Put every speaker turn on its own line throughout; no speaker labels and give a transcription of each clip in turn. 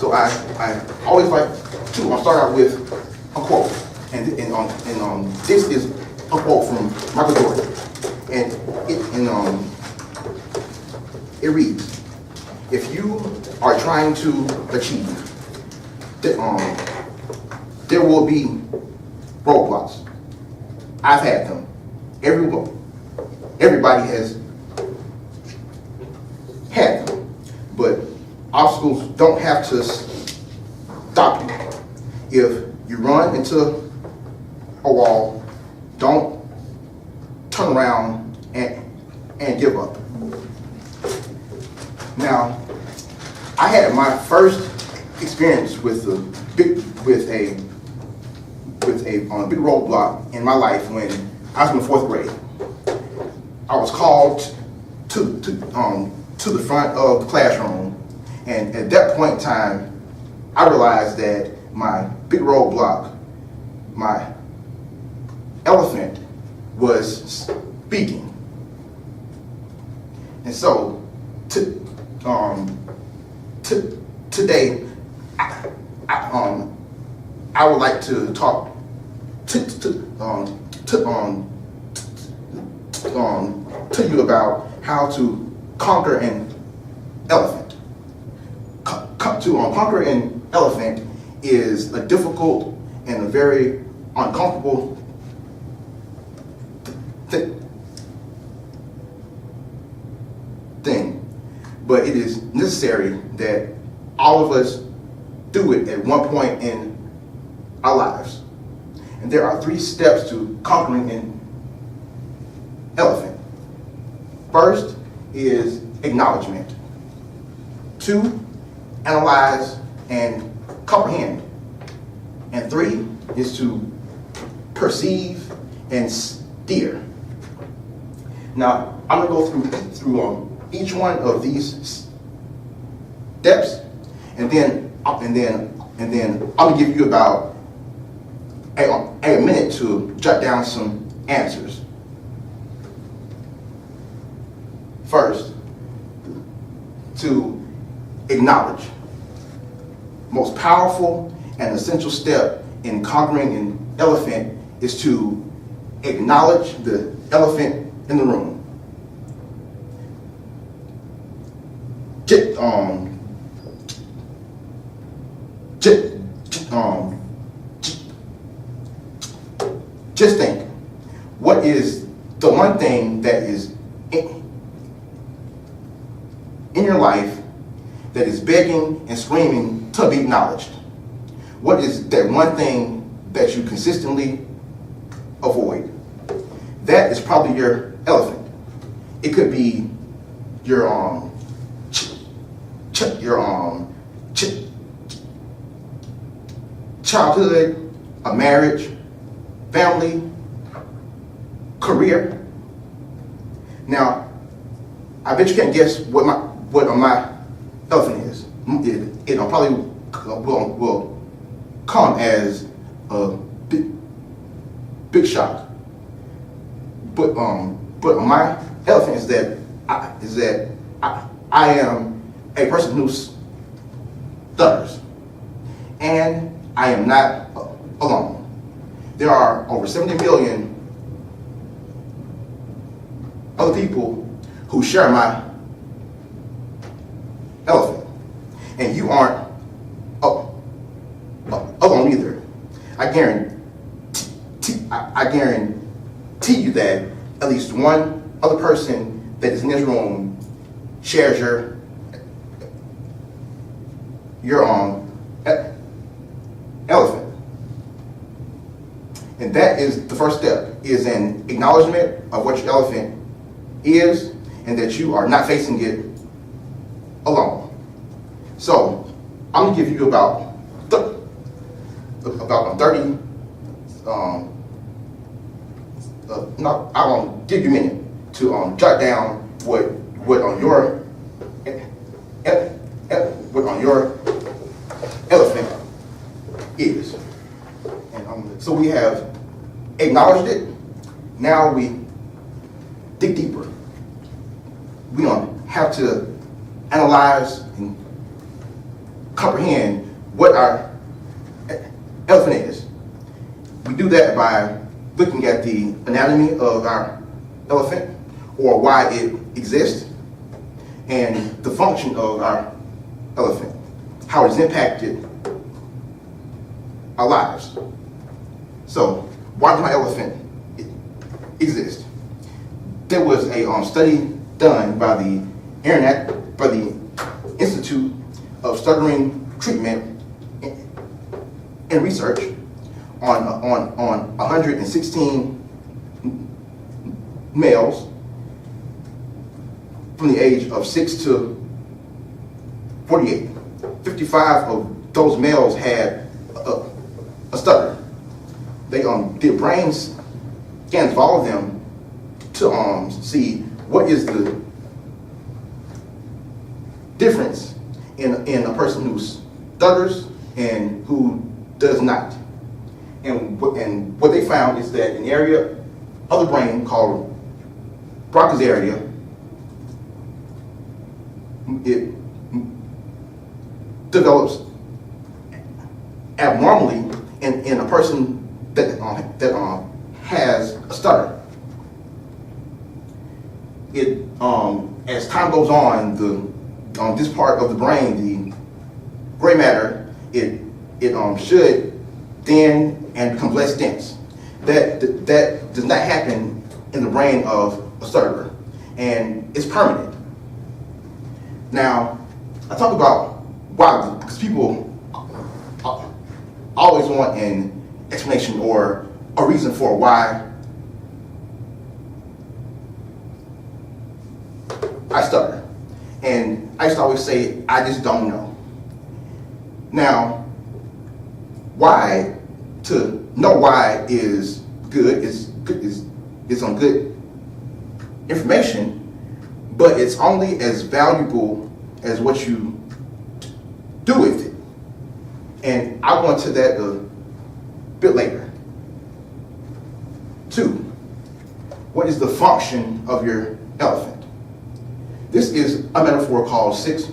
So I always like to start out with a quote, and this is a quote from Michael Jordan, and it reads: "If you are trying to achieve, there will be roadblocks. I've had them. Everybody has had them, but obstacles don't have to stop you. If you run into a wall, don't turn around and give up." Now, I had my first experience with a big roadblock in my life when I was in the 4th grade. I was called to the front of the classroom, and at that point in time, I realized that my big roadblock, my elephant, was speaking. And so, today, I would like to talk to you about how to conquer an elephant. To conquer an elephant is a difficult and a very uncomfortable thing, but it is necessary that all of us do it at one point in our lives. And there are 3 steps to conquering an elephant. First is acknowledgement. 2, analyze and comprehend. And 3 is to perceive and steer. Now, I'm going to go through each one of these steps, and then I'm going to give you about a minute to jot down some answers. First, to acknowledge. Most powerful and essential step in conquering an elephant is to acknowledge the elephant in the room. Just think, what is the one thing that is in your life that is begging and screaming to be acknowledged? What is that one thing that you consistently avoid? That is probably your elephant. It could be your childhood, a marriage, family, career. Now, I bet you can't guess what my elephant is. It probably will come as a big shock. But my elephant is that I am a person who stutters, and I am not alone. There are over 70 million other people who share my elephant, and you aren't alone either. I guarantee you that at least one other person that is in this room shares your elephant. And that is the first step, is an acknowledgement of what your elephant is, and that you are not facing it alone. So I'm gonna give you about 30. I won't give you a minute to jot down what on your elephant is. And so we have acknowledged it. Now we dig deeper. We don't have to analyze and comprehend what our elephant is. We do that by looking at the anatomy of our elephant, or why it exists, and the function of our elephant, how it's impacted our lives. So, why does my elephant exist? There was a study done by the Institute of Stuttering Treatment and Research on 116 males from the age of 6 to 48. 55 of those males had a stutter. They did brain scans of all of them to see what is the difference in a person who stutters and who does not. And what they found is that an area of the brain called Broca's area, it develops abnormally in a person that has a stutter. It as time goes on, this part of the brain, the gray matter, it should thin and become less dense. That does not happen in the brain of a stutterer, and it's permanent. Now, I talk about why, because people always want an explanation or a reason for why I stutter. And I used to always say, I just don't know. Now, why, to know why is good, is some good information, but it's only as valuable as what you do with it. And I'll go into that a bit later. 2, what is the function of your elephant? This is a metaphor called 6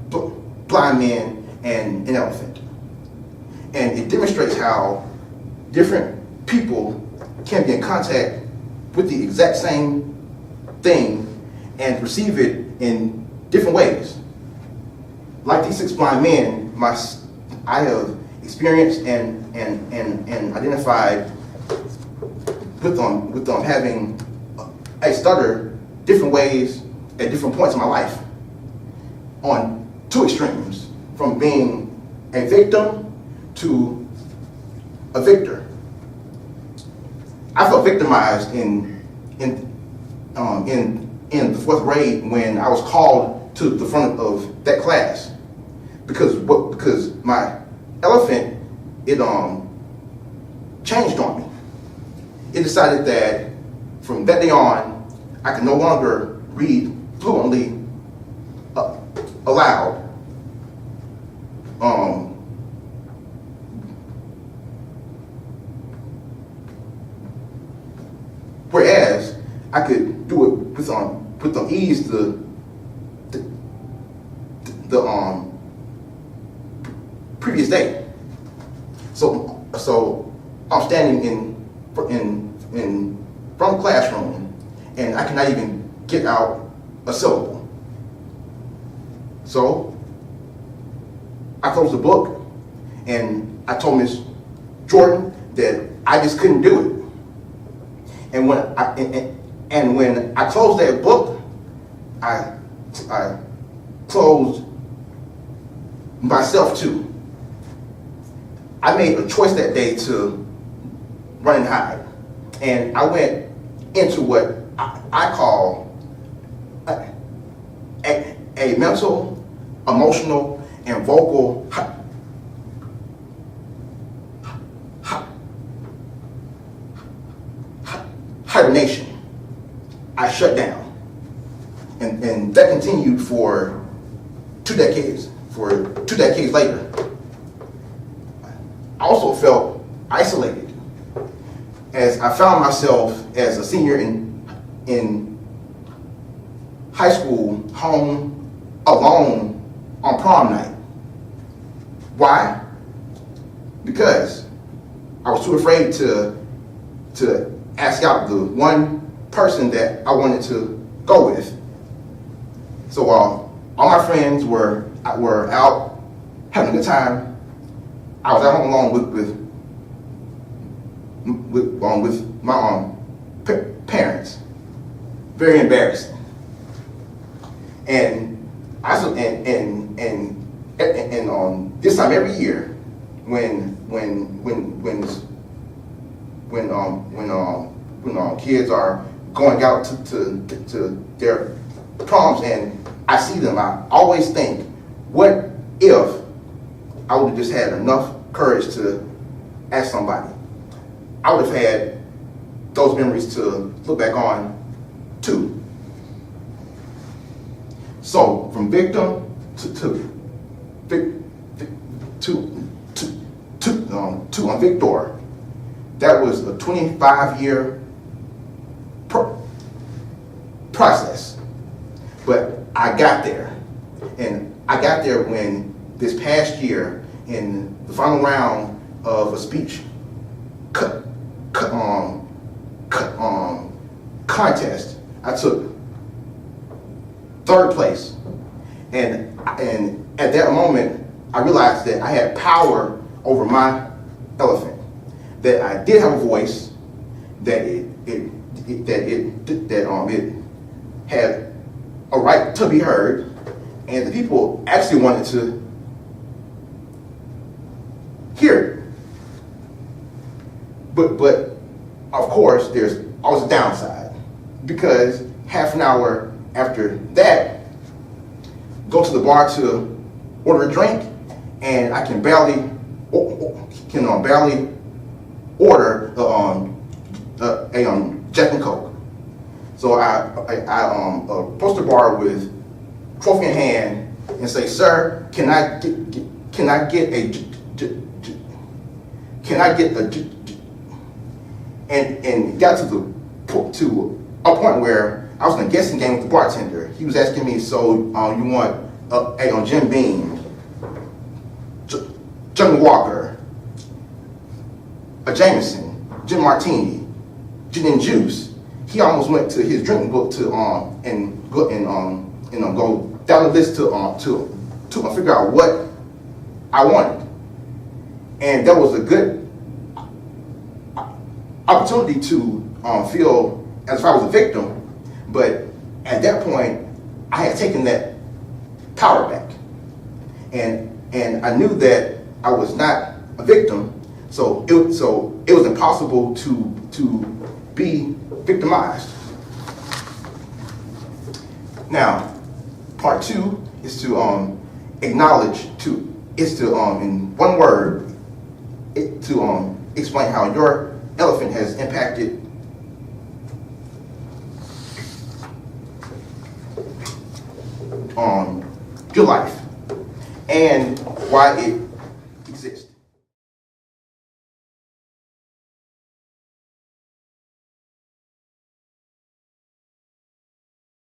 blind men and an elephant. And it demonstrates how different people can be in contact with the exact same thing and perceive it in different ways. Like these 6 blind men, I have experienced and identified with them having a stutter different ways at different points in my life, on 2 extremes, from being a victim to a victor. I felt victimized in the 4th grade when I was called to the front of that class because my elephant, it changed on me. It decided that from that day on, I could no longer read fluently aloud. Whereas I could do it with ease the previous day. So I'm standing in front of the classroom, and I cannot even get out a syllable. So I closed the book, and I told Miss Jordan that I just couldn't do it. And when I closed that book, I closed myself too. I made a choice that day to run and hide, and I went into what I call a mental, emotional, and vocal hibernation. I shut down, and that continued for 2 decades. For 2 decades later, I also felt isolated as I found myself as a senior in high school, home alone on prom night. Why? Because I was too afraid to ask out the one person that I wanted to go with. So all my friends were out having a good time. I was at home alone with my parents. Very embarrassing. And this time every year, when kids are going out to their proms and I see them, I always think, what if I would have just had enough courage to ask somebody? I would have had those memories to look back on too. So from victim to victor, that was a 25-year process. But I got there, and I got there when this past year, in the final round of a speech contest, I took third place, and at that moment, I realized that I had power over my elephant, that I did have a voice, that it had a right to be heard, and the people actually wanted to hear it. But of course, there's always a downside, because half an hour after that, go to the bar to order a drink, and I can barely order a Jack and Coke. So I approach the bar with trophy in hand and say, "Sir, can I get a and got to a point where I was in a guessing game with the bartender. He was asking me, so you want a Jim Beam, Johnny Walker, a Jameson, Jim Martini, gin and juice. He almost went to his drinking book to go down the list to figure out what I wanted, and that was a good opportunity to feel as if I was a victim. But at that point, I had taken that power back, and I knew that I was not a victim. So it was impossible to be victimized. Now, part two is to acknowledge in one word to explain how your elephant has impacted your life and why it